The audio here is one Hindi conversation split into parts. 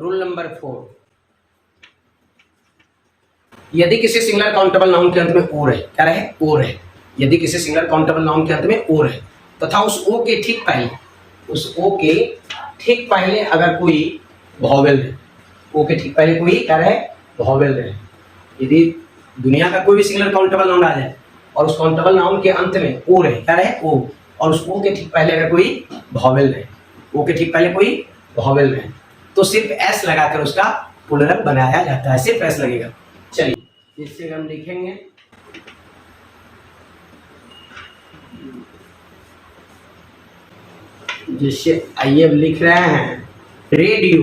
रूल नंबर 4, यदि किसी सिंगुलर काउंटेबल नाउन के अंत में ओ रहे, क्या रहे? ओ रहे। यदि किसी सिंगुलर काउंटेबल नाउन के अंत में ओ रहे तथा उस ओ के ठीक पहले, उस ओ के ठीक पहले अगर कोई वॉवेल रहे, ओ के ठीक पहले कोई क्या रहे? वॉवेल रहे। यदि दुनिया का कोई भी सिंगुलर काउंटेबल नाउन आ जाए और उस काउंटेबल नाउन के अंत में ओ रहे, क्या रहे? ओ, और उस ओ के ठीक पहले अगर कोई वॉवेल रहे, ओ के ठीक पहले कोई वॉवेल रहे, तो सिर्फ एस लगाकर उसका प्लूरल बनाया जाता है, सिर्फ एस लगेगा। चलिए इससे हम लिखेंगे जिससे आइए अब लिख रहे हैं radio,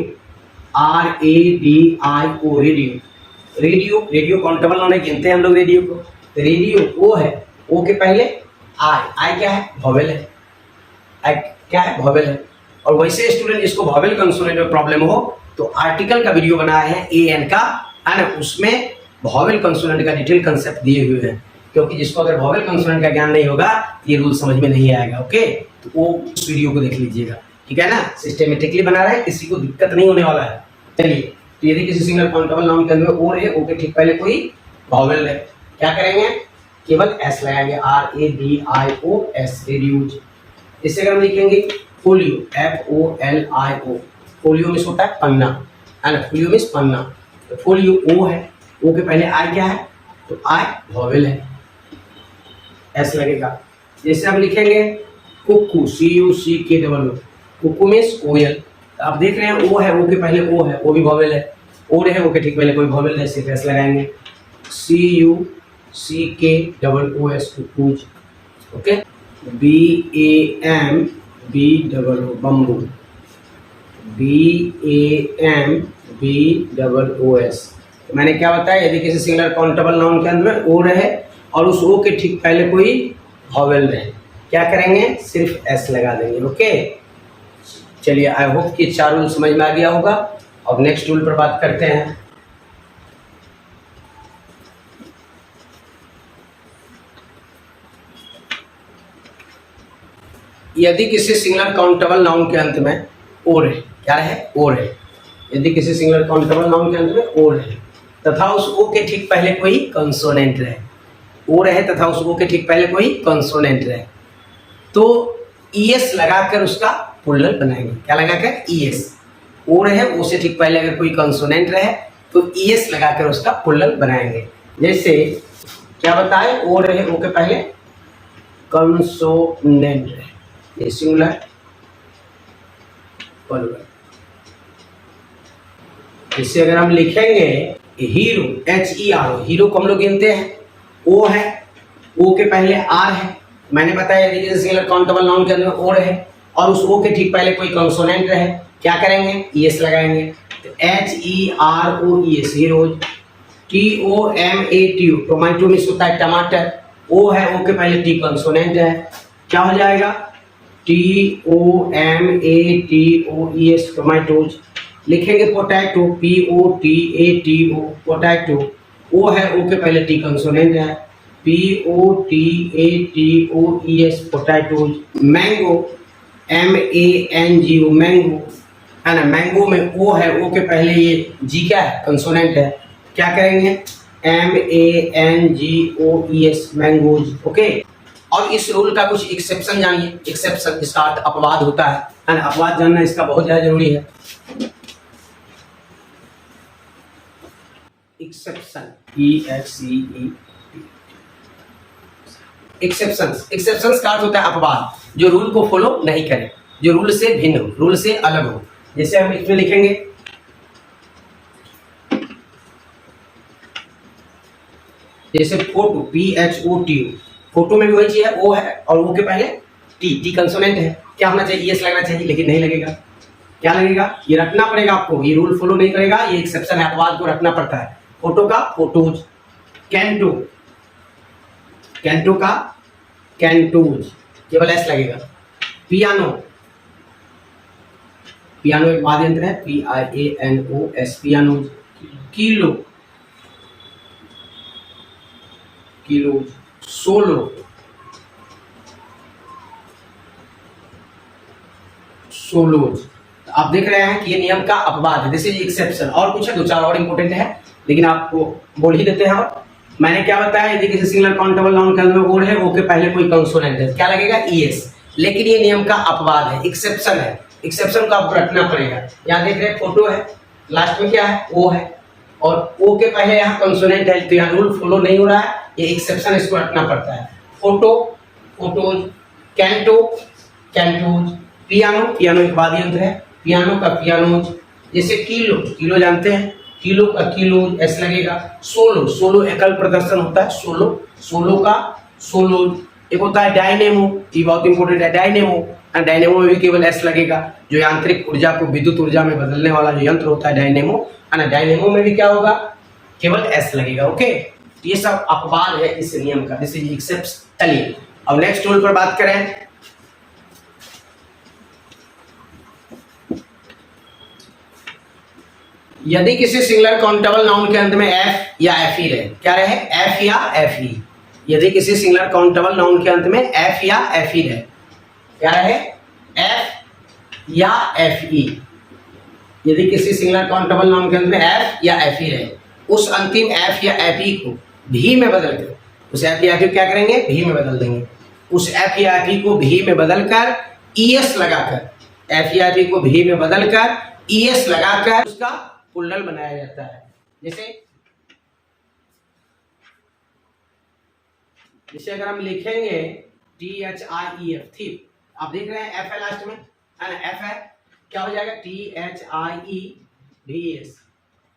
RADIO, radio. Radio, radio countable noun है, गिनते हैं हम लोग रेडियो को। रेडियो ओ है, ओ के पहले आई क्या है? वॉवेल है। आई क्या है? वॉवेल है। और वैसे स्टूडेंट इसको वॉवेल कंसोनेंट में प्रॉब्लम हो तो आर्टिकल का वीडियो बनाया है AN का, है ना, उसमें वॉवेल कंसोनेंट का डिटेल कंसेप्ट दिए हुए हैं, क्योंकि जिसको अगर वॉवेल कंसोनेंट का ज्ञान नहीं होगा ये रूल समझ में नहीं आएगा। ओके, तो वो उस वीडियो को देख लीजिएगा, ठीक है ना। सिस्टेमेटिकली बना रहे हैं, किसी को दिक्कत नहीं होने वाला है। चलिए, तो यदि किसी सिंगल काउंटेबल नाउन के अंदर ओ है, ओ के ठीक पहले कोई वॉवेल है, क्या करेंगे? केवल एस लगाएंगे, RADIOS, रेडियोज। इससे अगर हम लिखेंगे फोलियो, FOLIO, फोलियो मीन्स होता है पन्ना, है ना, फोलियो मीन्स पन्ना। तो फोलियो ओ है, ओ के पहले आई क्या है? तो आई वॉवेल है, एस लगेगा। जैसे हम लिखेंगे कुक्कू, CUCKOO, कुक्कू मीन्स कोयल। तो आप देख रहे हैं ओ है, ओ के पहले ओ है, ओ भी वॉवेल है, ओ रहे, ओ के ठीक पहले कोई वॉवेल है, सिर्फ एस लगाएंगे, CUCKOOS, cuckoos. Okay, BAMBOO, bamboo, BAMBOOS। तो मैंने क्या बताया? यदि किसी सिंगुलर काउंटेबल नाउन के अंदर में ओ रहे और उस ओ के ठीक पहले कोई वॉवेल रहे, क्या करेंगे? सिर्फ एस लगा देंगे। ओके, चलिए, आई होप कि 4 रूल समझ में आ गया होगा। अब नेक्स्ट रूल पर बात करते हैं। यदि किसी सिंगुलर काउंटेबल नाउन के अंत में ओ रहे, क्या रहे? ओ रहे। यदि किसी सिंगुलर काउंटेबल नाउन के अंत में ओ रहे तथा उस ओ के ठीक पहले कोई कंसोनेंट रहे, ओ रहे तथा उस ओ के ठीक पहले कोई कंसोनेंट रहे, तो ES लगाकर उसका प्लूरल बनाएंगे। क्या लगाकर? ES। ओ रहे, ओ से ठीक पहले अगर कोई कंसोनेंट रहे तो ES लगाकर उसका प्लूरल बनाएंगे। जैसे क्या बताए? ओ रहे, ओ के पहले कंसोनेंट रहे, ये सिंगुलर प्लूरल। इससे अगर हम लिखेंगे हीरो, HERO, हीरो को हम लोग गिनते हैं, ओ है, ओ के पहले आर है। मैंने बताया यदि किसी सिंगुलर काउंटेबल नाउन के अंदर ओ रहे और उस ओ के ठीक पहले कोई कंसोनेंट रहे, क्या करेंगे? ES लगाएंगे। तो HEROES, heroes. TOMATO, tomato means होता है टमाटर, ओ है, ओ के पहले टी कंसोनेंट है, क्या हो जाएगा? TOMATOES, tomatoes. लिखेंगे पोटैटो, POTATO, पोटैटो, ओ है, ओ के पहले टी कंसोनेंट है, POTATOES, potatoes. Mango, MANGO, mango, है ना, मैंगो में ओ है, ओ के पहले ये जी क्या है? कंसोनेंट है, क्या करेंगे? MANGOES, mangoes. ओके, और इस रूल का कुछ एक्सेप्शन जानिए। एक्सेप्शन, इसका अर्थ अपवाद होता है ना, अपवाद जानना इसका बहुत ज्यादा जरूरी है। एक्सेप्शन, EXCE, एक्सेप्शंस, एक्सेप्शंस का अर्थ होता है अपवाद, जो रूल को फॉलो नहीं करे, जो रूल से भिन्न हो, रूल से अलग हो। जैसे हम इसमें लिखेंगे जैसे फोटो, PHOTO, फोटो में भी वही चीज है, ओ है और ओ के पहले टी कंसोनेंट है, क्या होना चाहिए? ES लगना चाहिए, लेकिन नहीं लगेगा। क्या लगेगा? ये रखना पड़ेगा आपको, ये रूल फॉलो नहीं करेगा, ये एक्सेप्शन है, अपवाद को रखना पड़ता है। फोटो का फोटोज, कैंटो, कैंटो का कैंटोज, केवल एस लगेगा। पियानो, पियानो एक वाद्य यंत्र है, PIANOS, pianos. Kilo, kilos. Solo, swallows. आप देख रहे हैं कि ये नियम का अपवाद है, दिस इज एक्सेप्शन। और कुछ है, दो चार और इंपोर्टेंट है, लेकिन आपको बोल ही देते हैं। और मैंने क्या बताया, यदि किसी सिंगुलर काउंटेबल नाउन के अंत में ओड है, ओ के पहले कोई कंसोनेंट है, क्या लगेगा, ईएस। लेकिन ये नियम का अपवाद है, एक्सेप्शन है, एक्सेप्शन को आपको रखना पड़ेगा। यहाँ देख रहे हैं फोटो है, लास्ट में क्या है, ओ है, और ओ के पहले यहाँ कंसोनेंट है, तो यहाँ रूल फॉलो नहीं हो रहा है, ये एक्सेप्शन, इसको रखना पड़ता है। Photo, photos, canto, cantos, piano, piano एक वाद्य यंत्र है, पियानो का पियानोज। जैसे किलो, किलो जानते हैं, किलो का किलोज, एस लगेगा। सोलो, सोलो एकल प्रदर्शन होता है, सोलो, सोलो का सोलोज। एक होता है डायनेमो, ये बहुत इंपॉर्टेंट है, डायनेमो, डायनेमो में भी केवल एस लगेगा, जो यांत्रिक ऊर्जा को विद्युत ऊर्जा में बदलने वाला जो यंत्र होता है डायनेमो, है ना, डायनेमो में भी क्या होगा, केवल एस लगेगा। ओके, ये सब अपवाद है इस नियम का, दिस इज एक्सेप्शन। चलिए अब नेक्स्ट रूल पर बात करें। यदि किसी सिंगुलर काउंटेबल नाउन के अंत में एफ या एफ ई रहे, क्या रहे, एफ या एफ ई। यदि किसी सिंगुलर काउंटेबल नाउन के अंत में एफ या एफ ई रहे, क्या रहे, एफ या एफ ई। यदि किसी सिंगुलर काउंटेबल नाउन के अंत में एफ या एफ ई रहे, उस अंतिम एफ या एफ ई को भी में बदल कर, उस एफ या एफ ई क्या करेंगे, भी में बदल देंगे। उस एफ या एफ ई को भी में बदलकर ईएस लगाकर, एफ या एफ ई को भी में बदलकर ईएस लगाकर उसका पुल्लल बनाया जाता है। जैसे अगर हम लिखेंगे THIEF, थीप, आप देख रहे हैं एफ है लास्ट में, है ना, एफ है, क्या हो जाएगा, THIEVES।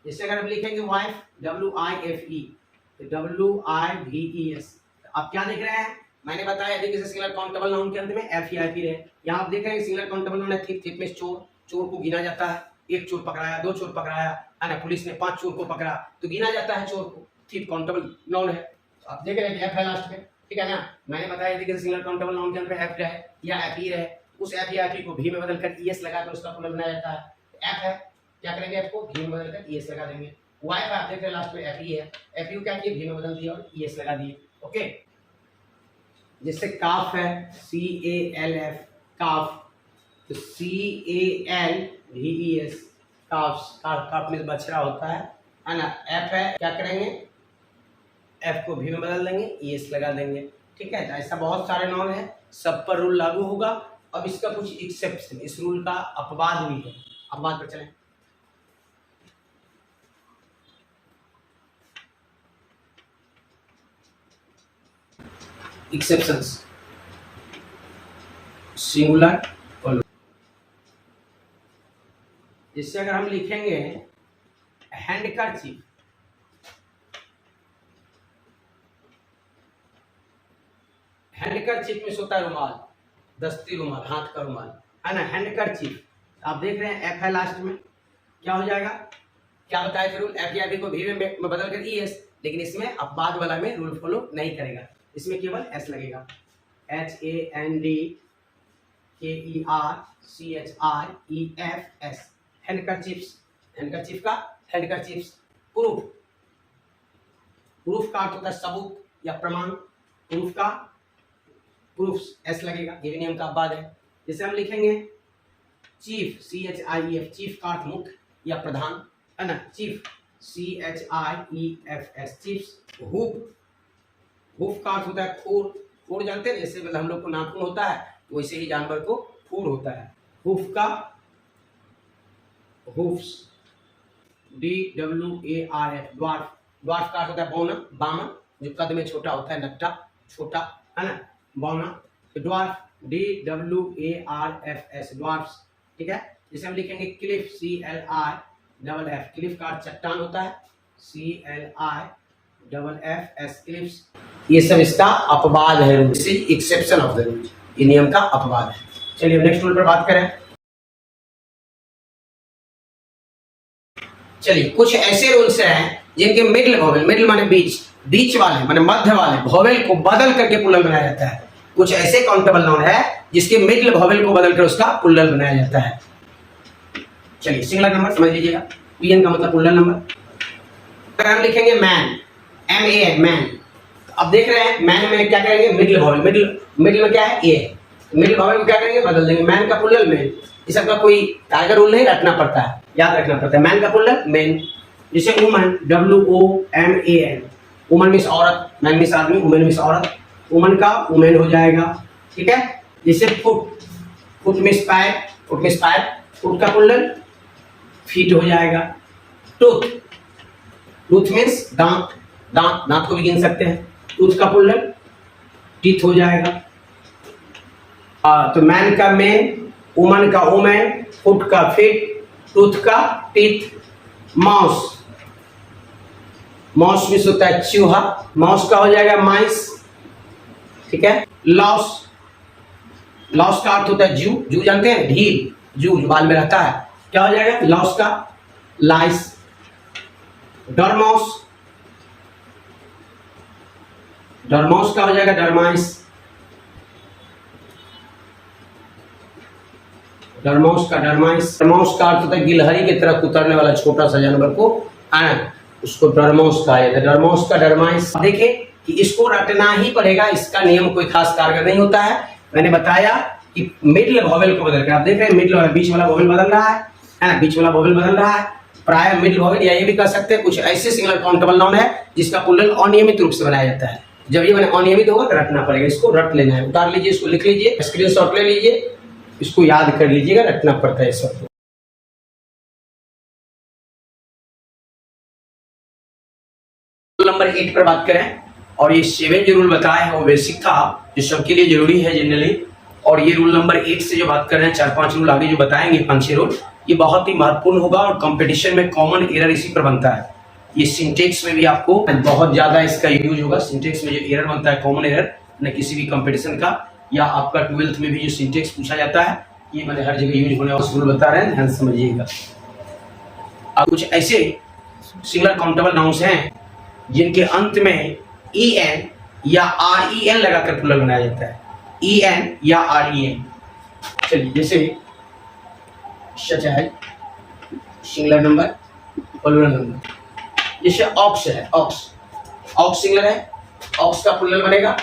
जैसे अगर हम लिखेंगे वाइफ, WIFE, WIVES। आप क्या देख रहे हैं, मैंने बताया यदि किसी सिंगुलर काउंटेबल नाउन के अंत में एफ या एफ ई रहे, यहाँ आप देख रहे हैं सिंगुलर काउंटेबल नाउन है थीप, थीप में चोर, चोर को गिना जाता है, एक चोर पकड़ाया, दो चोर पकड़ाया, है ना, पुलिस ने 5 चोर को पकड़ा, तो गिना जाता है चोर को, थीप काउंटेबल नाउन है। आप देख रहे हैं एफ है लास्ट में, ठीक है ना। मैंने बताया यदि किसी सिंगुलर काउंटेबल नाउन के अंत में एफ रहे या एफ ई रहे, उस एफ या एफ ई को भी में बदलकर ईएस लगाकर उसका पुल्लल बनाया जाता है। एफ है, क्या करेंगे, एफ को भी में बदलकर ईएस लगा देंगे। वाइफ आप देख रहे हैं लास्ट में एफ ई है, एफ यू क्या किए, भी में बदल दिया और ईएस लगा दिए। ओके, जैसे काफ है, CALF, काफ, तो CALVES, काफ, काफ में बछड़ा होता है ना। एफ है, क्या करेंगे, एफ को भी में बदल देंगे, ईएस लगा देंगे, ठीक है। ऐसा बहुत सारे नाउन है, सब पर रूल लागू होगा। अब इसका कुछ एक्सेप्शन, इस रूल का अपवाद भी है, अपवाद पर चलें। एक्सेप्शंस, सिंगुलर, जिससे अगर हम लिखेंगे हैंडकरचीफ, हैंडकरचीफ में होता है रुमाल, दस्ती रुमाल, हाथ का रुमाल, है ना, हैंडकरचीफ। आप देख रहे हैं एफ है लास्ट में, क्या हो जाएगा, क्या बताया फिर रूल, एफ या भी को भी में बदल कर ईएस, लेकिन इसमें अपवाद वाला में रूल फॉलो नहीं करेगा, इसमें केवल एस लगेगा, HANDKERCHIEFS, हैंडकरचीफ्स, हैंडकरचीफ का हैंडकरचीफ्स। प्रूफ, प्रूफ का अर्थ होता है सबूत या प्रमाण, प्रूफ का प्रूफ्स, एस लगेगा, ये भी नियम का अपवाद है। जैसे हम लिखेंगे चीफ, CHIEF, चीफ का अर्थ मुख्य या प्रधान, है ना, chief, CHIEFS, chiefs. Hoop, HUF का अर्थ होता है खूर, खूर जानते हैं, जैसे मतलब हम लोग को नाखून होता है, वैसे ही जानवर को खूर होता है। हुफ का हुफ्स, DWARF, ड्वार्फ, ड्वार्फ का अर्थ होता है बौना, बामन, जो कद में छोटा होता है, नट्टा, छोटा, है ना, बौना, ड्वार्फ, DWARFS, ड्वार्फ्स, ठीक है। जैसे हम लिखेंगे क्लिफ, CLIFF, क्लिफ का अर्थ चट्टान होता है, CLIFFS, क्लिफ्स। ये सब इसका अपवाद है, this is exception of the rule, ये नियम का अपवाद है। चलिए नेक्स्ट रूल पर बात करें। चलिए कुछ ऐसे रूल्स हैं जिनके मिडिल वोवेल, मिडिल माने बीच, बीच वाले माने मध्य वाले वोवेल को बदल करके पुल्लल बनाया जाता है। कुछ ऐसे काउंटेबल नाउन है जिसके मिडिल वोवेल को बदल कर उसका पुल्लल बनाया जाता है। चलिए सिंगुलर नंबर समझ लीजिएगा, PN का मतलब पुल्लल नंबर। अगर हम लिखेंगे मैन, MAN, मैन, अब देख रहे हैं मैन में क्या करेंगे, मिडिल वोवेल, मिडिल में क्या है, ए, मिडिल वोवेल को क्या करेंगे, बदल देंगे, मैन का पुल्लल में, ये सबका कोई टाइगर रूल नहीं रखना पड़ता है, याद रखना पड़ता है। मैन का प्लूरल मेन। जैसे वुमन, WOMAN, वुमन मीन्स औरत, मैन मीन्स आदमी, वुमेन मीन्स औरत, वुमन का वुमेन हो जाएगा, ठीक है। जैसे फुट, फुट मीन्स पैर, फुट मीन्स पैर, फुट का प्लूरल फीट हो जाएगा। टूथ, टूथ मीन्स दांत, दांत, दांत को भी गिन सकते हैं, टूथ का प्लूरल टीथ हो जाएगा। तो मैन का मैन, वुमन का वुमेन, फुट का फीट, टूथ का टीथ। माउस, माउस मीन्स होता है चूहा, माउस का हो जाएगा माइस, ठीक है। लॉस, लॉस का अर्थ होता है जू, जू जानते हैं, ढील, जू जो बाल में रहता है, क्या हो जाएगा लॉस का लाइस। डॉर्माउस, डॉर्माउस का हो जाएगा डॉर्माइस, डॉर्माउस का डॉर्माइस। डॉर्माउस का अर्थ होता है गिलहरी की तरह कुतरने वाला छोटा सा जानवर को आना, उसको डॉर्माउस कहा जाता है। डॉर्माउस का डॉर्माइस। देखिए कि इसको रटना ही पड़ेगा, इसका नियम कोई खास कारगर नहीं होता है। मैंने बताया कि मिडल वॉवेल को बदल कर, आप देख रहे हैं मिडल वाला, बीच वाला वॉवेल बदल रहा है ना, बीच वाला वॉवेल बदल रहा है। प्राय मिडल वॉवेल, या ये भी कह सकते हैं कुछ ऐसे सिंगुलर काउंटेबल नाउन है जिसका प्लूरल अनियमित रूप से बनाया जाता है। जब ये मैंने अनियमित होगा तो रटना पड़ेगा, इसको रट लेना है। उतार लीजिए, इसको लिख लीजिए, स्क्रीनशॉट ले लीजिए, इसको याद कर लीजिएगा, रटना पड़ता है सब। नंबर 8 पर बात करें, और ये 7 जो रूल बताया है वो बेसिक था, जो सबके लिए जरूरी है जनरली। और ये रूल नंबर 8 से जो बात कर रहे हैं, 4-5 रूल आगे जो बताएंगे, 5-6 रूल, ये बहुत ही महत्वपूर्ण होगा और कंपटीशन में कॉमन एरर इसी पर बनता है। ये सिंटेक्स में भी आपको बहुत ज्यादा इसका यूज होगा। सिंटेक्स में जो एरर बनता है, कॉमन एरर न किसी भी कंपटीशन का, या आपका 12th में भी जो सिंटेक्स पूछा जाता है, ये मैंने हर जगह यूज होने वाले रूल बता रहे हैं, ध्यान समझिएगा। अब कुछ ऐसे सिंगुलर काउंटेबल नाउन्स हैं जिनके अंत में EN या REN लगाकर प्लूरल बनाया जाता है, EN या REN। चलिए, जैसे सच है सिंगुलर नंबर, प्लूरल नंबर। जैसे ऑक्स है, ऑक्स, ऑक्स सिंगुलर है, ऑक्स का प्लूरल बनेगा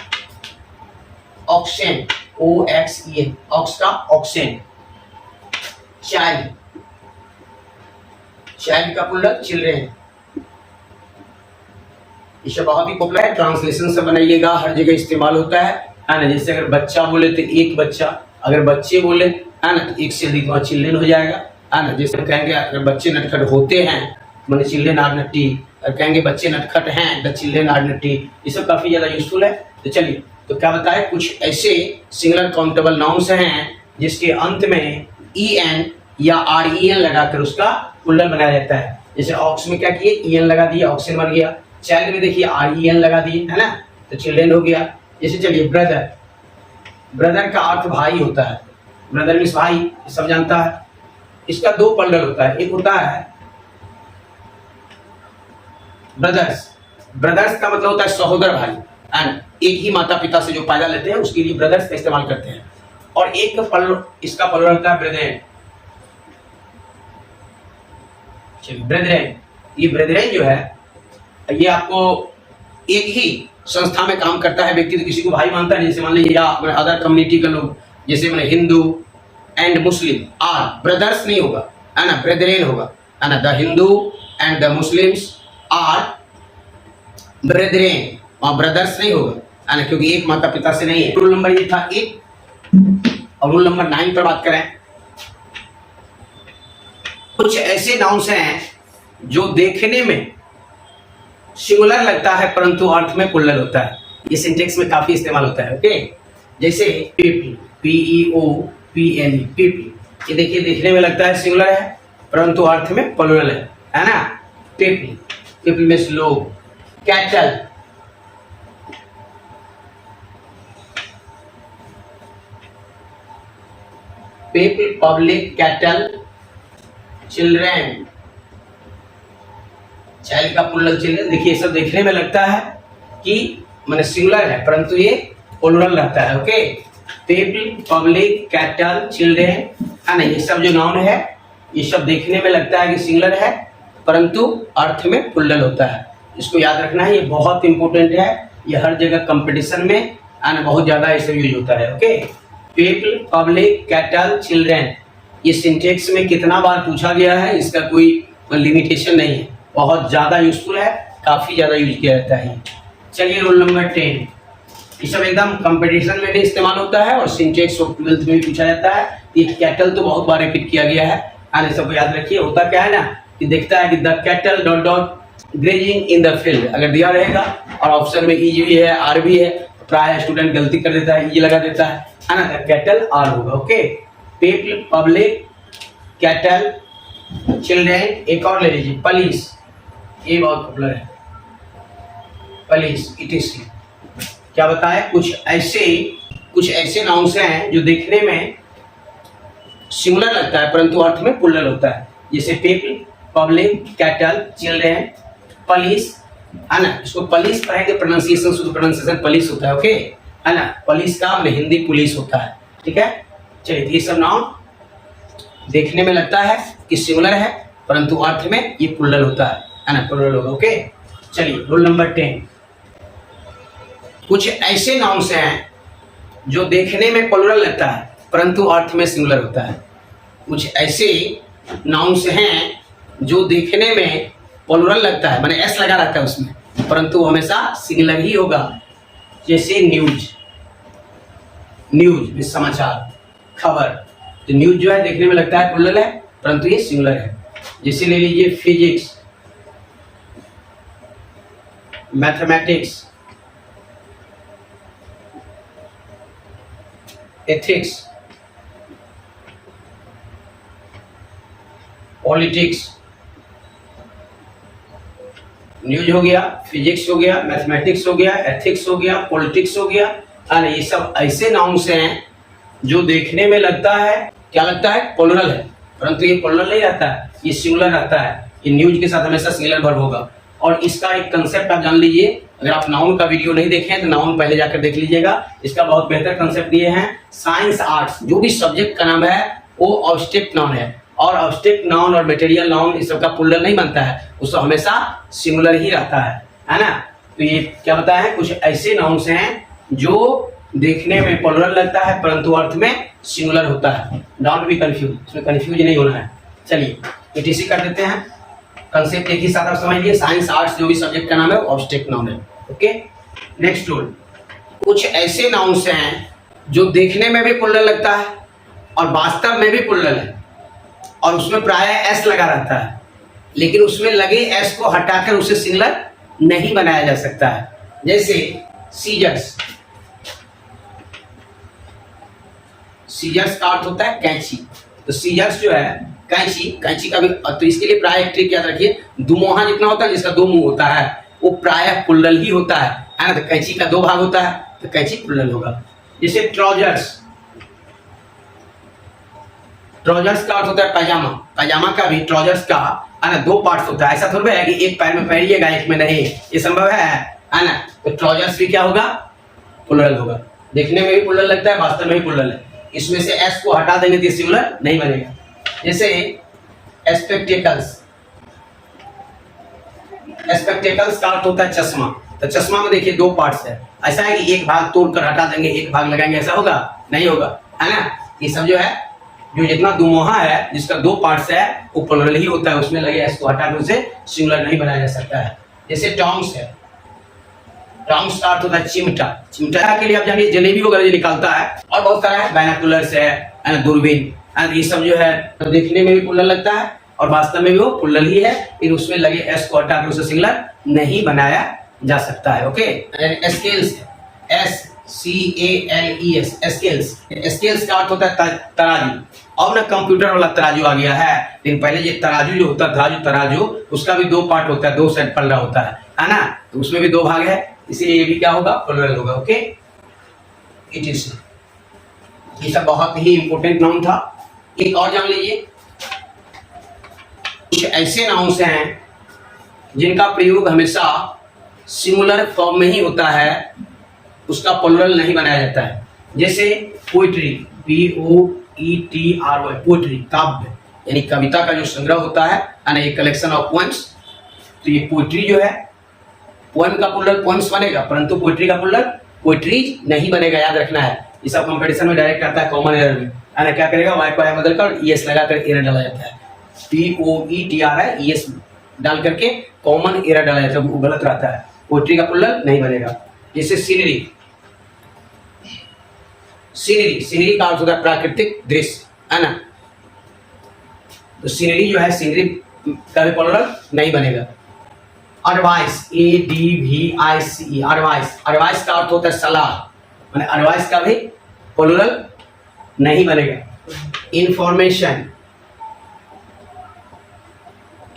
ऑक्सेन, OXEN, ऑक्स का ऑक्सेन। चाइल्ड, चाइल्ड का प्लूरल चिल्ड्रेन। ये बहुत ही पॉपुलर है, ट्रांसलेशन से बनाइएगा, हर जगह इस्तेमाल होता है ना। जैसे अगर बच्चा बोले तो एक बच्चा, अगर बच्चे बोले है ना तो एक से अधिक वहाँ चिल्ड्रेन हो जाएगा, है ना। जैसे कहेंगे अगर बच्चे नटखट होते हैं मैंने चिल्ड्रेन आर नट्टी, और कहेंगे बच्चे नटखट हैं द चिल्ड्रेन आर नट्टी, ये सब काफी ज्यादा यूजफुल है। तो चलिए, तो क्या बताए, कुछ ऐसे सिंगुलर काउंटेबल नाउन्स हैं जिसके अंत में EN या REN लगाकर उसका प्लूरल बनाया जाता है। जैसे ऑक्स में क्या किए, EN लगा दिए, ऑक्सेन बन गया। चाइल्ड में देखिए REN लगा दिए, है ना, तो चिल्ड्रेन हो गया। जैसे चलिए ब्रदर, ब्रदर का अर्थ भाई होता है, ब्रदर मीन्स भाई, सब जानता है। इसका 2 प्लूरल होता है, एक होता है ब्रदर्स, ब्रदर्स का मतलब होता है सहोदर भाई, एंड एक ही माता पिता से जो पैदा लेते हैं उसके लिए ब्रदर्स का इस्तेमाल करते हैं। और एक इसका प्लूरल होता है ब्रेदरेन। चलिए ब्रेदरेन, ये ब्रेदरेन जो है ये आपको एक ही संस्था में काम करता है व्यक्ति, तो किसी को भाई मानता है, जैसे मान लीजिए या अदर कम्युनिटी के लोग, जैसे मैंने Hindu and Muslim are, brothers नहीं होगा, है ना, ब्रेदरेन होगा, है ना। The Hindu and the Muslims are brethren, और ब्रदर्स नहीं होगा, है ना, क्योंकि एक माता पिता से नहीं है। रूल नंबर ये था 1। और रूल नंबर 9 पर बात करें, कुछ ऐसे नाउन्स हैं जो देखने में सिंगुलर लगता है परंतु अर्थ में प्लूरल होता है। ये सिंटेक्स में काफी इस्तेमाल होता है, ओके। जैसे पीपल, PEOPLE, पीपल, ये देखिए देखने में लगता है सिंगुलर है परंतु अर्थ में प्लूरल है ना। पीपल, पीपल मीन्स लोग। Cattle, people, public, cattle. Children, child का प्लूरल चिल्ड्रेन। देखिए सब देखने में लगता है कि माने सिंगुलर है परंतु ये प्लूरल रहता है, okay. People, public, cattle, children, है ना, ये सब जो नाउन है ये सब देखने में लगता है कि सिंगुलर है परंतु अर्थ में प्लूरल होता है। इसको याद रखना है, ये बहुत इंपॉर्टेंट है, ये हर जगह कंपटीशन में है ना बहुत ज्यादा ऐसे यूज होता है, okay. People, public, cattle, children, ये सिंटेक्स में कितना बार पूछा गया है इसका कोई लिमिटेशन नहीं है, बहुत ज़्यादा यूजफुल है, काफ़ी ज़्यादा यूज किया जाता है। चलिए रोल नंबर 10, ये सब एकदम कंपटीशन में भी इस्तेमाल होता है और सिंटेक्स और 12th में भी पूछा जाता है। ये कैटल तो बहुत बार रिपीट किया गया है, आने सबको याद रखिए। होता क्या है ना कि देखता है कि the cattle dot dot grazing in the field, अगर दिया रहेगा और ऑप्शन में ई भी है आर भी है, प्राय स्टूडेंट गलती कर देता है, ई लगा देता है ना, द कैटल आर होगा। Okay, people, public, cattle, children. एक और ले लीजिए पुलिस, ये बहुत पॉपुलर है, पुलिस, इटीसी। क्या बताए, कुछ ऐसे नाउन्स हैं जो देखने में सिमिलर लगता है परंतु अर्थ में प्लुरल होता है, जैसे people, public, cattle, children, police, है ना। इसको पुलिस पढ़ेंगे, प्रोनाउंसिएशन शुद्ध प्रोनाउंसिएशन पुलिस होता है। ओके, है ना, पुलिस का मतलब हिंदी पुलिस होता है। ठीक है, चलिए ये सब नाउन देखने में लगता है कि सिमिलर है परंतु अर्थ में ये प्लुरल होता है ना, प्लुरल होगा। ओके, चलिए रूल नंबर 10, कुछ ऐसे नाउन्स हैं जो देखने में प्लुरल लगता है परंतु अर्थ में सिंगुलर होता है। कुछ ऐसे नाउन्स हैं जो देखने में प्लुरल लगता है, माने एस लगा रहता है उसमें, परंतु हमेशा सिंगुलर ही होगा। जैसे न्यूज, न्यूज में समाचार, खबर। तो न्यूज जो है देखने में लगता है प्लुरल है परंतु ये सिंगुलर है। जैसे ले लीजिए physics, mathematics, ethics, politics. News हो गया, फिजिक्स हो गया, मैथमेटिक्स हो गया, एथिक्स हो गया, पॉलिटिक्स हो गया, और ये सब ऐसे नाउन्स हैं जो देखने में लगता है, क्या लगता है, प्लुरल है, परंतु ये प्लुरल नहीं रहता है, ये सिंगुलर रहता है। ये न्यूज के साथ हमेशा सिंगुलर वर्ब होगा। और इसका एक कंसेप्ट आप जान लीजिए, अगर आप नाउन का वीडियो नहीं देखें तो नाउन पहले जाकर देख लीजिएगा, इसका बहुत बेहतर कंसेप्ट दिए हैं। साइंस, आर्ट्स, जो भी सब्जेक्ट का नाम है वो ऑब्जेक्ट नाउन है, और ऑब्जेक्ट नाउन और मटेरियल नाउन इस सब का प्लुरल नहीं बनता है, उसको हमेशा सिंगुलर ही रहता है ना। तो ये क्या बताया है, कुछ ऐसे नाउन्स हैं जो देखने में प्लुरल लगता है परंतु अर्थ में सिंगुलर होता है। डोंट बी कंफ्यूज, इसमें कंफ्यूज नहीं होना है। चलिए एटीसी कर देते हैं, कंसेप्ट एक ही साथ आप समझ लिए। साइंस, आर्ट्स, जो भी सब्जेक्ट का नाम है वो ऑब्जेक्ट नाउन है। ओके, नेक्स्ट रूल, कुछ ऐसे नाउन्स हैं जो देखने में भी प्लुरल लगता है और वास्तव में भी प्लुरल है, और उसमें प्राय एस लगा रहता है, लेकिन उसमें लगे एस को हटाकर उसे सिंगुलर नहीं बनाया जा सकता है। जैसे सीजर्स, सीजर्स का अर्थ होता है कैंची, तो सीजर्स जो है कैंची, कैंची का भी, तो इसके लिए प्राय एक ट्रिक याद रखिए, दुमोहा जितना होता है जिसका दो मुंह होता है वो प्राय प्लुरल ही होता है ना। तो कैंची का दो भाग होता है तो कैंची प्लुरल होगा। जैसे ट्राउजर्स, ट्राउजर्स का अर्थ होता है पैजामा, पैजामा का भी ट्राउजर्स का है ना दो पार्ट्स होता है, ऐसा थोड़ा है कि एक पैर में पहनिएगा एक में नहीं, ये संभव है ना। तो ट्राउजर्स भी क्या होगा, प्लुरल होगा, देखने में भी प्लुरल लगता है, वास्तव में भी प्लुरल है। इसमें से एस को हटा देंगे तो सिंगुलर नहीं बनेगा। जैसे स्पेक्टेकल्स, स्पेक्टेकल्स का अर्थ होता है चश्मा, तो चश्मा में देखिए दो पार्ट्स है, ऐसा है कि एक भाग तोड़कर हटा देंगे एक भाग लगाएंगे, ऐसा होगा नहीं होगा, है ना। ये सब जो है, जो जितना दुमोहा है जिसका दो पार्ट्स है वो प्लुरल ही होता है, उसमें लगे एस को हटाकर उसे सिंगुलर नहीं बनाया जा सकता है। जैसे टॉन्ग्स है, टॉन्ग्स का अर्थ होता है चिमटा, चिमटा के लिए आप जानिए जलेबी वगैरह जो निकालता है, और बहुत सारा है, बाइनोकुलर्स है, दूरबीन, ये सब जो है तो देखने में भी प्लुरल लगता है और वास्तव में भी वो प्लुरल ही है, फिर उसमें लगे एस को हटाकर उसे सिंगुलर नहीं बनाया जा सकता है। Okay, scales, SCALES, scales, scales का अर्थ होता है तराजू। अब ना कंप्यूटर वाला तराजू आ गया है, लेकिन पहले ये तराजू जो होता था, जो तराजू उसका भी दो पार्ट होता है, दो साइड पल्ला होता है ना, तो उसमें भी दो भाग है, इसीलिए ये भी क्या होगा, प्लुरल होगा। ओके, इट इज, ये सब बहुत ही इंपॉर्टेंट नाउन था। एक और जान लीजिए, कुछ ऐसे नाउन्स हैं जिनका प्रयोग हमेशा सिंगुलर फॉर्म में ही होता है, उसका प्लुरल नहीं बनाया जाता है। जैसे पोइट्री, POETRY, पोइट्री, काव्य यानी कविता का जो संग्रह होता है ना, ये कलेक्शन ऑफ पोएम्स, तो ये पोइट्री जो है, पोएम का प्लुरल पोएम्स बनेगा परंतु पोइट्री का प्लुरल पोइट्रीज नहीं बनेगा, याद रखना है। ये सब कंपटीशन में डायरेक्ट आता है, कॉमन एरर में, है ना, क्या करेगा, वाई को आई बदलकर ES लगाकर एरर डाला जाता है। POETR है, ES डाल करके कॉमन एरर डाला जाता है, वो गलत रहता है, पोएट्री का प्लुरल नहीं बनेगा। जैसे सीनरी, सीनरी, सीनरी का अर्थ होता है प्राकृतिक दृश्य, है ना, तो सीनरी जो है, सीनरी का भी प्लुरल नहीं बनेगा। एडवाइस, ADVICE, एडवाइस, एडवाइस का अर्थ होता है सलाह, माने एडवाइस का भी प्लुरल नहीं बनेगा। इंफॉर्मेशन,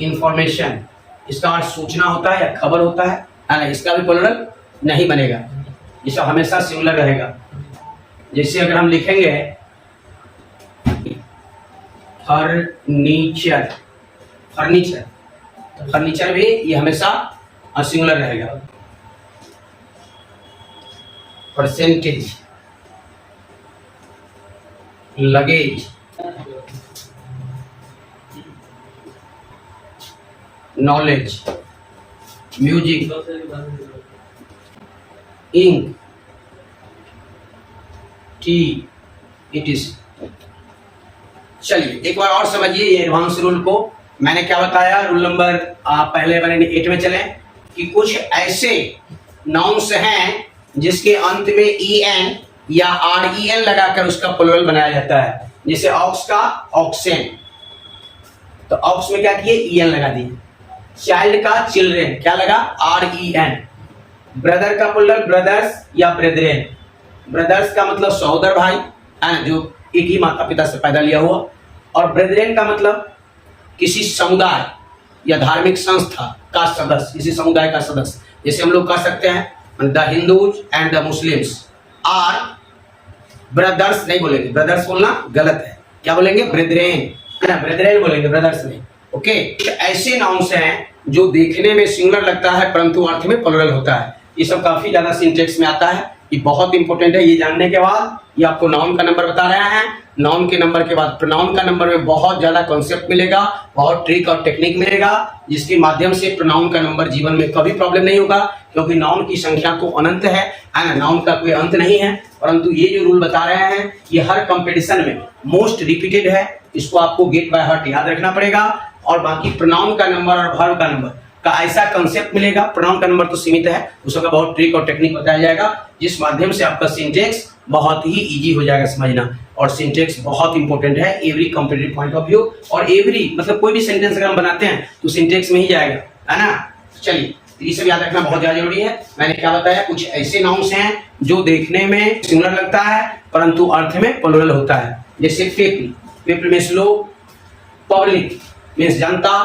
इंफॉर्मेशन इसका अर्थ सूचना होता है या खबर होता है ना, इसका भी प्लुरल नहीं बनेगा, इसका हमेशा सिंगुलर रहेगा। जैसे अगर हम लिखेंगे फर्नीचर, फर्नीचर, फर्नीचर भी ये हमेशा सिंगुलर रहेगा। Percentage, luggage, knowledge, music, ink, tea, it is. चलिए एक बार और समझिए ये एडवांस रूल को। मैंने क्या बताया, रूल नंबर पहले मैंने 8 में चले कि कुछ ऐसे नाउन्स हैं जिसके अंत में EN या REN लगाकर उसका प्लुरल बनाया जाता है। जैसे ऑक्स का ऑक्सेन, तो ऑक्स में क्या किए, EN लगा दिए। चाइल्ड का चिल्ड्रेन, क्या लगा, REN। ब्रदर का प्लुरल ब्रदर्स या ब्रेदरेन, ब्रदर्स का मतलब सहोदर भाई, है ना, जो एक ही माता पिता से पैदा लिया हुआ, और ब्रेदरेन का मतलब किसी समुदाय या धार्मिक संस्था का सदस्य, किसी समुदाय का सदस्य। जैसे हम लोग कह सकते हैं the Hindus and the Muslims are brothers, नहीं बोलेंगे, ब्रदर्स बोलना गलत है, क्या बोलेंगे, ब्रेदरेन, है ना, ब्रेदरेन बोलेंगे, ब्रदर्स नहीं। ओके, ऐसे नाउन्स हैं जो देखने में सिंगुलर लगता है परंतु अर्थ में प्लुरल होता है। ये सब काफी ज्यादा सिंटेक्स में आता है, ये बहुत इंपॉर्टेंट है। ये जानने के बाद ये आपको नाउन का नंबर बता रहे हैं, नाउन के नंबर के बाद प्रोनाउन का नंबर में बहुत ज्यादा कॉन्सेप्ट मिलेगा, बहुत ट्रिक और टेक्निक मिलेगा, जिसके माध्यम से प्रोनाउन का नंबर जीवन में कभी प्रॉब्लम नहीं होगा, क्योंकि नाउन की संख्या तो अनंत है ना, नाउन का कोई अंत नहीं है। परंतु ये जो रूल बता रहे हैं ये हर कंपटीशन में मोस्ट रिपीटेड है, इसको आपको गेट बाय हार्ट याद रखना पड़ेगा। और बाकी प्रोनाउन का नंबर और वर्ब का नंबर का ऐसा कंसेप्ट मिलेगा, प्रोनाउन का नंबर तो सीमित है, उसका बहुत ट्रिक और टेक्निक बताया जाएगा, जिस माध्यम से आपका सिंटेक्स बहुत ही इजी हो जाएगा समझना। और सिंटेक्स बहुत इंपॉर्टेंट है every competitive point of view, और एवरी मतलब कोई भी सेंटेंस अगर हम बनाते हैं तो सिंटेक्स में ही जाएगा, है ना। चलिए ये सब याद रखना बहुत ज्यादा जरूरी है। मैंने क्या बताया, कुछ ऐसे नाउन्स हैं जो देखने में सिंगुलर लगता है परंतु अर्थ में प्लुरल होता है। जैसे पीपल, पीपल मीन्स लोग, पब्लिक मीन्स जनता,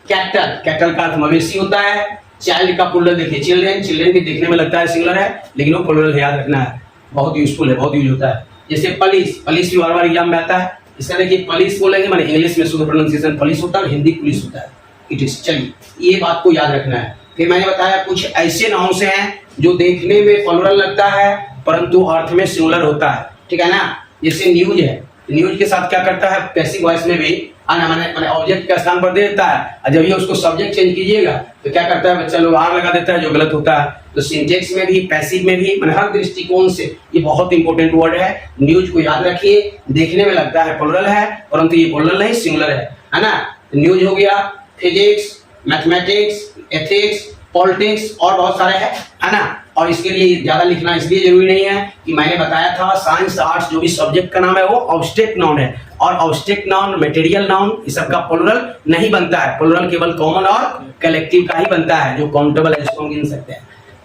कैटल, कैटल का अर्थ मवेशी होता है। चाइल्ड का प्लुरल देखिए चिल्ड्रेन, चिल्ड्रेन भी देखने में लगता है सिंगुलर है लेकिन वो प्लुरल याद रखना है, बहुत यूजफुल है, बहुत यूज होता है। जैसे पुलिस, पुलिस भी बार बार एग्जाम में आता है, इसका देखिए पुलिस बोलेंगे माने इंग्लिश में शुद्ध प्रोनाउंसिएशन पुलिस होता है, हिंदी पुलिस होता है, इट इज। चलिए ये बात को याद रखना है। फिर मैंने बताया कुछ ऐसे नाउन्स हैं जो देखने में प्लुरल लगता है परंतु अर्थ में सिंगुलर होता है, ठीक है ना। जैसे न्यूज है, न्यूज के साथ क्या करता है, पैसिव वॉइस में भी आना माने ऑब्जेक्ट के स्थान पर दे देता है, और जब ये उसको सब्जेक्ट चेंज कीजिएगा तो क्या करता है बच्चा लोग आर लगा देता है, जो गलत होता है। तो सिंटेक्स में भी, पैसिव में भी, माने हर दृष्टिकोण से ये बहुत इंपॉर्टेंट वर्ड है। न्यूज को याद रखिए, देखने में लगता है प्लुरल है परंतु ये प्लुरल नहीं सिंगुलर है ना। न्यूज हो गया, फिजिक्स, मैथमेटिक्स, एथिक्स, पॉलिटिक्स और बहुत सारे है ना। और इसके लिए ज्यादा लिखना इसलिए जरूरी नहीं है कि मैंने बताया था साइंस आर्ट्स जो भी सब्जेक्ट का नाम है वो ऑब्स्ट्रैक्ट नाउन है, और ऑब्स्ट्रैक्ट नाउन, मटेरियल नाउन, इस सब का प्लुरल नहीं बनता है। प्लुरल केवल कॉमन और कलेक्टिव का ही बनता है जो काउंटेबल है, जिसको हम गिन सकते हैं।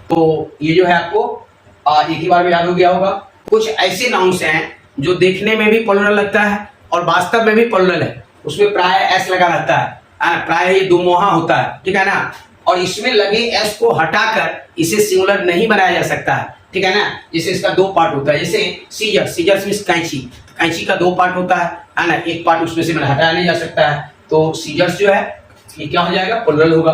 तो ये जो है आपको एक ही बार में याद हो गया होगा। कुछ ऐसे नाउन्स हैं जो देखने में भी प्लुरल लगता है और वास्तव में भी प्लुरल है, उसमें प्राय एस लगा रहता है, प्राय ये दुमोहा होता है, ठीक है ना। और इसमें लगे एस को हटाकर इसे सिंगुलर नहीं बनाया जा सकता है, ठीक है ना। जैसे इसका दो पार्ट होता है, जैसे सीजर, सीजर्स मींस कैंची, कैंची का दो पार्ट होता है ना, एक पार्ट उसमें से हटाया नहीं जा सकता है, तो सीजर्स जो है ये क्या हो जाएगा, प्लुरल होगा।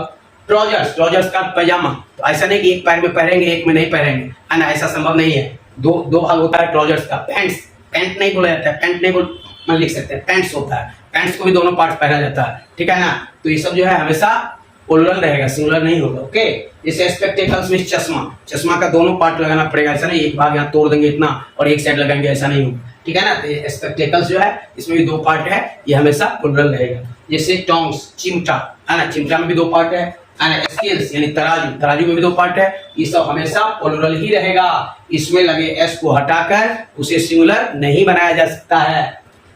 ट्राउजर्स, ट्राउजर्स का पैजामा, तो ऐसा नहीं कि एक पैर में पहनेंगे एक में नहीं पहनेंगे, है ना, ऐसा संभव नहीं है, दो भाग होता है ट्राउजर्स का। पैंट्स, पैंट नहीं बोला जाता है, पैंट नहीं बोल लिख सकते हैं, पैंट्स होता है, पैंट्स को भी दोनों पार्ट पहना जाता है, ठीक है ना। तो ये सब जो है हमेशा प्लुरल रहेगा, सिंगुलर नहीं होगा, ओके। जैसे स्पेक्टेकल्स में चश्मा, चश्मा का दोनों पार्ट लगाना पड़ेगा, ऐसा नहीं एक भाग यहाँ तोड़ देंगे इतना और एक साइड लगाएंगे, ऐसा नहीं होगा, ठीक है ना। तो स्पेक्टेकल्स जो है इसमें भी 2 पार्ट है, ये हमेशा प्लुरल रहेगा। जैसे टोंग्स, चिमटा है ना, चिमटा में भी 2 पार्ट है ना। स्केल्स यानी तराजू, तराजू में भी 2 पार्ट है। ये सब हमेशा प्लुरल ही रहेगा। इसमें लगे एस को हटाकर उसे सिंगुलर नहीं बनाया जा सकता है।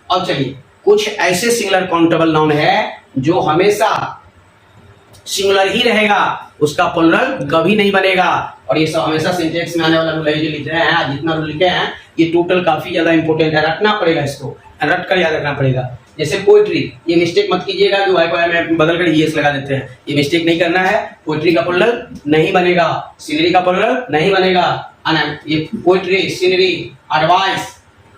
अब चलिए कुछ ऐसे सिंगुलर काउंटेबल नाउन है जो हमेशा सिंगुलर ही रहेगा, उसका प्लुरल कभी नहीं बनेगा। और ये सब हमेशा सिंटेक्स में आने वाला रूल है जो लिख रहे हैं। आज जितना रूल लिखे हैं ये टोटल काफी ज्यादा इंपॉर्टेंट है, रखना पड़ेगा, इसको रट कर याद रखना पड़ेगा। जैसे पोइट्री, ये मिस्टेक मत कीजिएगा जो वाई में बदल कर ईएस लगा देते हैं, ये मिस्टेक नहीं करना है। पोइट्री का प्लुरल नहीं बनेगा, सीनरी का प्लुरल नहीं बनेगा। ये poetry, scenery, advice,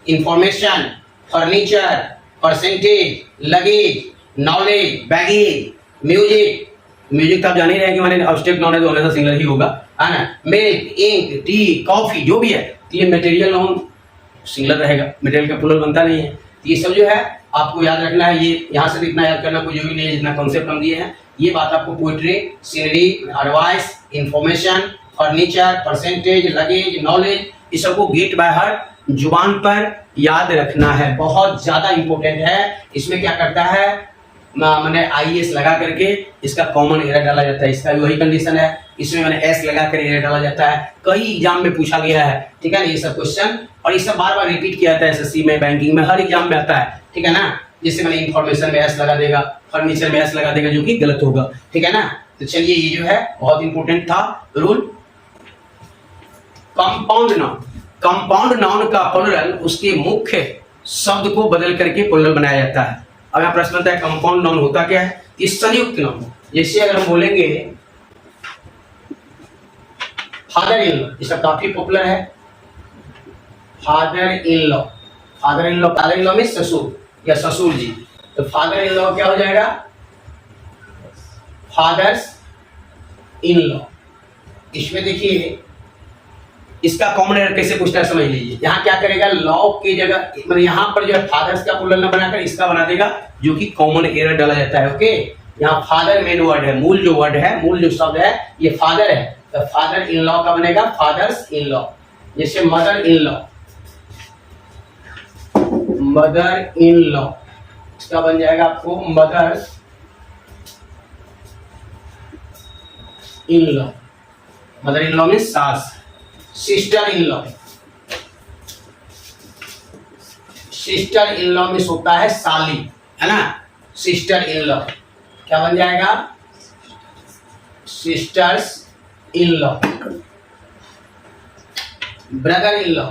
information, furniture, percentage, luggage, knowledge, baggage, music. Music तो आप जान ही रहे हैं कि मैंने ऑब्जेक्ट नाउन है तो हमेशा सिंगुलर ही होगा, है ना। मिल्क, इंक, टी, कॉफी जो भी है, तो ये मटेरियल नाउन सिंगुलर रहेगा, मटेरियल का प्लुरल बनता नहीं है। तो ये सब जो है आपको याद रखना है। ये यहाँ से इतना याद करना कोई जरूरी नहीं है जितना कॉन्सेप्ट हम दिए हैं। ये बात आपको poetry, scenery, advice, information, furniture, percentage, luggage, knowledge, ये सबको गेट बाय हार्ट जुबान पर याद रखना है, बहुत ज्यादा इंपॉर्टेंट है। इसमें क्या करता है, मैंने आईएस लगा करके इसका कॉमन एरर डाला जाता है, इसका भी वही कंडीशन है। इसमें मैंने एस लगा कर एरर डाला जाता है, कई एग्जाम में पूछा गया है, ठीक है ना। ये सब क्वेश्चन और ये सब बार बार रिपीट किया जाता है एसएससी में, बैंकिंग में, हर एग्जाम में आता है, ठीक है ना। जैसे मैंने इंफॉर्मेशन में एस लगा देगा, फर्नीचर में एस लगा देगा, जो कि गलत होगा, ठीक है ना। तो चलिए ये जो है बहुत इंपॉर्टेंट था rule. Compound noun, compound noun का प्लुरल उसके मुख्य शब्द को बदल करके प्लुरल बनाया जाता है। अब यहाँ प्रश्न आता है कंपाउंड नाउन होता क्या है, इस संयुक्त नाउन। जैसे अगर हम बोलेंगे फादर इन लॉ, इसका काफी पॉपुलर है, father in law. Father in law, father in law में ससुर या ससुर जी, तो फादर इन लॉ क्या हो जाएगा, फादर्स इन लॉ। इसमें देखिए इसका कॉमन एरर कैसे पूछता है समझ लीजिए। यहाँ क्या करेगा, लॉ की जगह मतलब यहाँ पर जो है फादर्स का प्लुरल न बनाकर इसका बना देगा, जो कि कॉमन एरर डाला जाता है। ओके, यहाँ फादर मेन वर्ड है, मूल जो वर्ड है, मूल जो शब्द है ये फादर है, तो फादर इन लॉ का बनेगा फादर्स इन लॉ। जैसे mother in law, mother in law, इसका बन जाएगा आपको mother's in law. Mother in law में सास। Sister in law, sister in law में होता है साली, है ना। सिस्टर इन लॉ क्या बन जाएगा, sisters in law. Brother in law,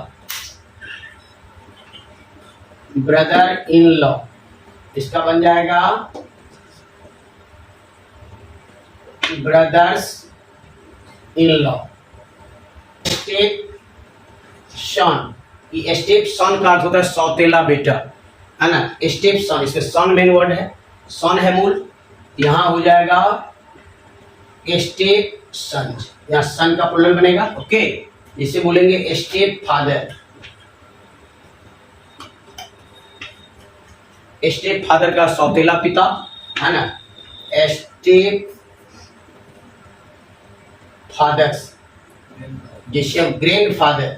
brother in law, इसका बन जाएगा ब्रदर्स इन लॉ। स्टेप सन, ये स्टेप सन का अर्थ होता है सौतेला बेटा, है ना। स्टेप सन, इसमें सन मेन वर्ड है, सन है मूल, यहाँ हो जाएगा स्टेप सन, यहाँ सन का प्लुरल बनेगा। ओके, जिसे बोलेंगे स्टेप फादर, स्टेप फादर का सौतेला पिता, है ना। स्टेप फादर्स, जैसे ग्रैंड फादर,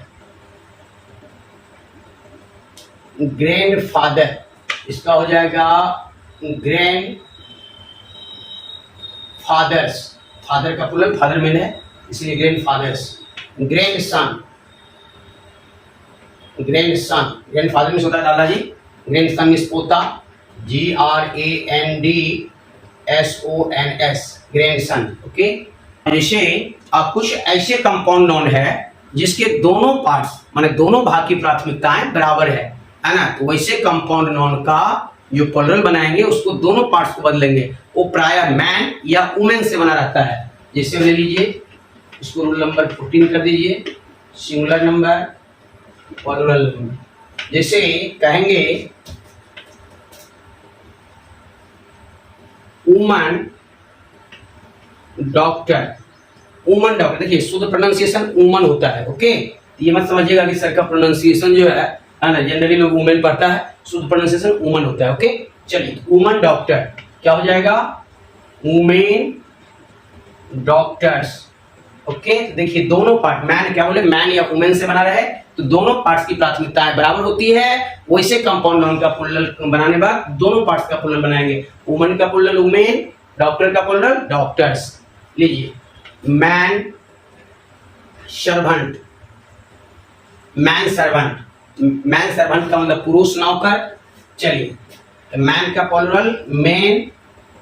ग्रैंड फादर, इसका हो जाएगा ग्रैंड फादर्स। फादर का प्लुरल फादर में है इसलिए grandfathers. Grandson, grandson, grandfather में होता है दादाजी, ग्रैंड सन में पोता, GRANDSONS, ग्रैंड सन। ओके, जैसे अब कुछ ऐसे कंपाउंड नाउन है जिसके दोनों पार्ट्स माने दोनों भाग की प्राथमिकताएं बराबर है ना। तो वैसे कंपाउंड नाउन का जो प्लुरल बनाएंगे उसको दोनों पार्ट्स को बदलेंगे, वो प्राय मैन या वुमेन से बना रहता है। जैसे ले लीजिए इसको रूल नंबर 14 कर दीजिए, सिंगुलर नंबर प्लुरल नंबर। जैसे कहेंगे वुमन डॉक्टर, वुमन डॉक्टर, देखिए शुद्ध प्रोनाउंसिएशन वुमन होता है। ओके, ये मत समझिएगा कि सर का प्रोनाउंसिएशन जो है ना, जनरली लोग वुमेन पढ़ता है, शुद्ध प्रोनाउंसिएशन वुमन होता है। ओके, चलिए वुमन डॉक्टर क्या हो जाएगा, वुमेन डॉक्टर्स। ओके, तो देखिए दोनों पार्ट, मैन क्या बोले, मैन या वुमेन से बना रहे तो दोनों पार्ट्स की प्राथमिकताएं बराबर होती है। वैसे कंपाउंड नाउन का प्लूरल बनाने बाद दोनों पार्ट्स का प्लूरल बनाएंगे। वुमन का प्लूरल वुमेन, डॉक्टर का प्लूरल डॉक्टर्स। लीजिए, man servant, man servant, man servant का मतलब पुरुष नौकर। चलिए, मैन का प्लूरल मेन,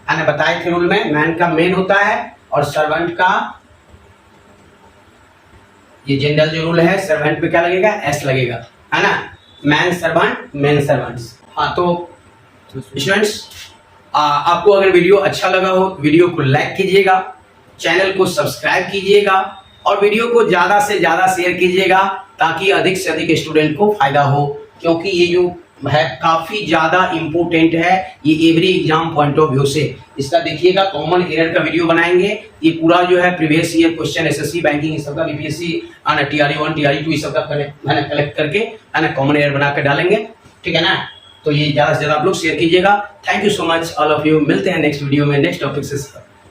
मैंने बताए थे रूल में, मैन का मेन होता है और सर्वेंट का, ये जनरल जो रूल है, सर्वेंट पे क्या लगेगा, एस लगेगा, है ना। Man servant, main servants. हाँ, तो स्टूडेंट्स आपको अगर वीडियो अच्छा लगा हो वीडियो को लाइक कीजिएगा, चैनल को सब्सक्राइब कीजिएगा और वीडियो को ज्यादा से ज्यादा शेयर कीजिएगा ताकि अधिक से अधिक स्टूडेंट को फायदा हो, क्योंकि ये जो है काफी ज्यादा इंपॉर्टेंट है ये every exam point of view से। इसका देखिएगा कॉमन एरर का वीडियो बनाएंगे, ये पूरा जो है previous year question SSC banking इस सब का, बीपीएससी टीआरई 1 टीआरई 2 इस सब का कलेक्ट करके है ना कॉमन एरर बना कर डालेंगे, ठीक है ना। तो ये ज्यादा से ज्यादा आप लोग शेयर कीजिएगा। Thank you so much all of you. मिलते हैं नेक्स्ट वीडियो में नेक्स्ट टॉपिक से।